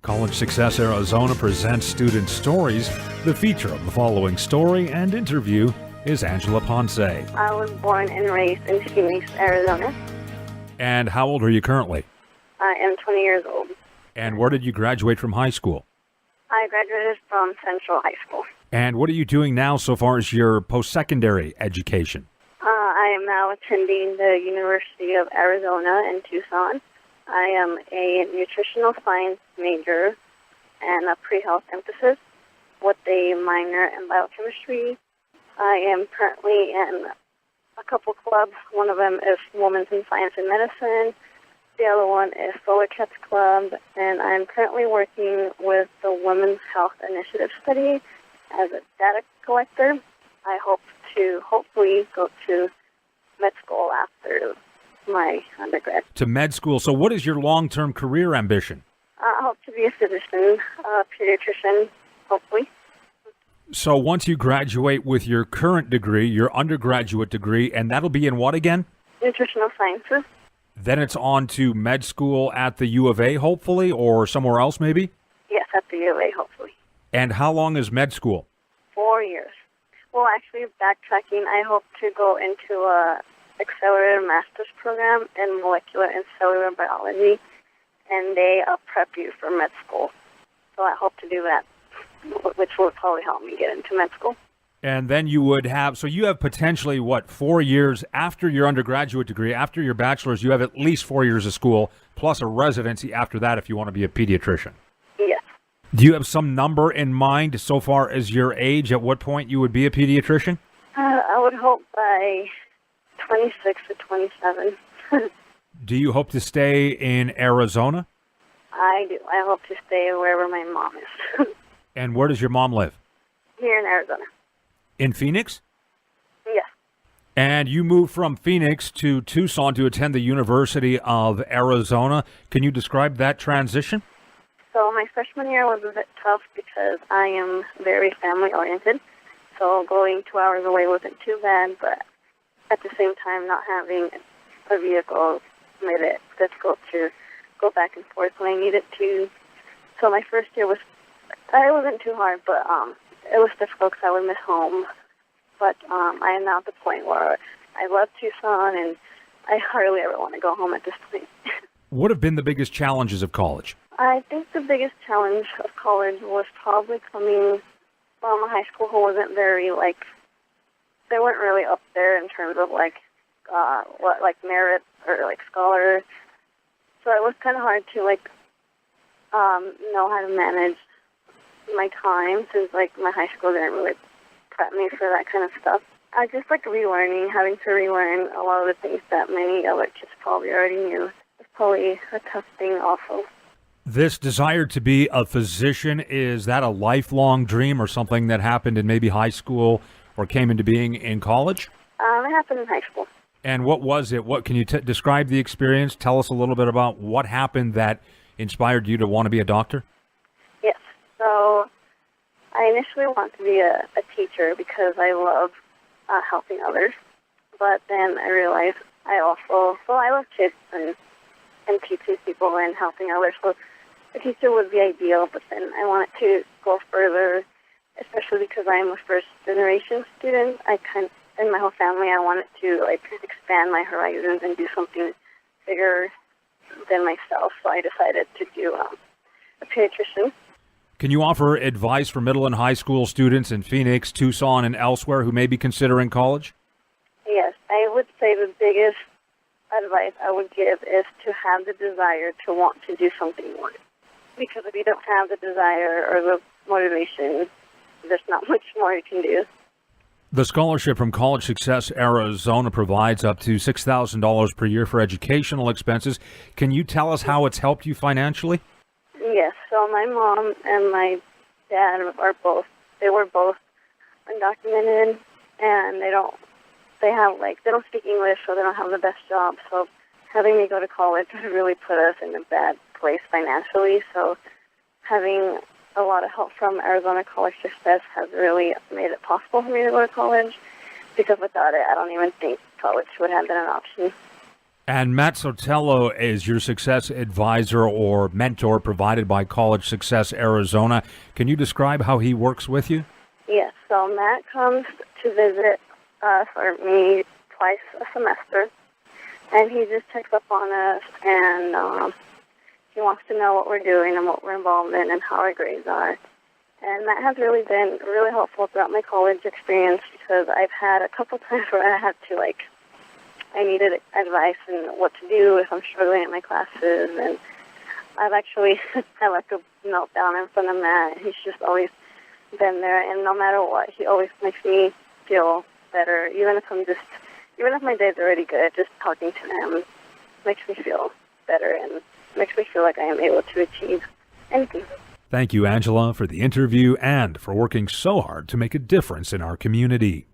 College Success Arizona presents Student Stories. The feature of the following story and interview is Angela Ponce. I was born and raised in Phoenix, Arizona. And how old are you currently? I am 20 years old. And where did you graduate from high school? I graduated from Central High School. And what are you doing now so far as your post-secondary education? I am now attending the University of Arizona in Tucson. I am a nutritional science major and a pre-health emphasis with a minor in biochemistry. I am currently in a couple clubs. One of them is Women's in Science and Medicine. The other one is Solar Cats Club. And I'm currently working with the Women's Health Initiative Study as a data collector. I hope to hopefully go to med school after my undergrad. To med school. So what is your long-term career ambition? I hope to be a physician, a pediatrician, hopefully. So once you graduate with your current degree, your undergraduate degree, and that'll be in what again? Nutritional Sciences. Then it's on to med school at the U of A, hopefully, or somewhere else maybe? Yes, at the U of A, hopefully. And how long is med school? 4 years. Well, actually, backtracking, I hope to go into a accelerated master's program in molecular and cellular biology, and they prep you for med school. So I hope to do that, which will probably help me get into med school. And then you would have, so you have potentially, 4 years after your undergraduate degree, after your bachelor's, you have at least 4 years of school, plus a residency after that if you want to be a pediatrician. Yes. Do you have some number in mind so far as your age, at what point you would be a pediatrician? I would hope by 26 to 27. Do you hope to stay in Arizona? I do. I hope to stay wherever my mom is. And where does your mom live? Here in Arizona. In Phoenix? Yes. And you moved from Phoenix to Tucson to attend the University of Arizona. Can you describe that transition? So my freshman year was a bit tough because I am very family-oriented. So going 2 hours away wasn't too bad, but at the same time, not having a vehicle made it difficult to go back and forth when I needed to. So my first year it wasn't too hard, but it was difficult because I would miss home. But I am now at the point where I love Tucson, and I hardly ever want to go home at this point. What have been the biggest challenges of college? I think the biggest challenge of college was probably coming from a high school who wasn't very, they weren't really up there in terms of, merit or, scholar. So it was kind of hard to, know how to manage my time since, my high school didn't really prep me for that kind of stuff. I just, relearning, having to relearn a lot of the things that many other kids probably already knew. It's probably a tough thing also. This desire to be a physician, is that a lifelong dream or something that happened in maybe high school or came into being in college? It happened in high school. And what was it? What can you describe the experience? Tell us a little bit about what happened that inspired you to want to be a doctor? Yes. So I initially wanted to be a teacher because I love helping others. But then I realized I love kids and teaching people and helping others. So a teacher would be ideal, but then I wanted to go further, especially because I am a first-generation student. In my whole family, I wanted to expand my horizons and do something bigger than myself. So I decided to do a pediatrician. Can you offer advice for middle and high school students in Phoenix, Tucson, and elsewhere who may be considering college? Yes, I would say the biggest advice I would give is to have the desire to want to do something more. Because if you don't have the desire or the motivation, there's not much more you can do. The scholarship from College Success Arizona provides up to $6,000 per year for educational expenses. Can you tell us how it's helped you financially? Yes. So my mom and my dad were both undocumented, and they don't speak English, so they don't have the best job. So having me go to college really put us in a bad place financially. So having a lot of help from Arizona College Success has really made it possible for me to go to college, because without it, I don't even think college would have been an option. And Matt Sotelo is your success advisor or mentor provided by College Success Arizona. Can you describe how he works with you? Yes, so Matt comes to visit for me twice a semester, and he just checks up on us, and he wants to know what we're doing and what we're involved in and how our grades are. And Matt has really been really helpful throughout my college experience because I've had a couple times where I had to, I needed advice on what to do if I'm struggling in my classes. And I've actually had a meltdown in front of Matt. He's just always been there. And no matter what, he always makes me feel better. Even if my day's already good, just talking to him makes me feel better and makes me feel like I am able to achieve anything. Thank you, Angela, for the interview and for working so hard to make a difference in our community.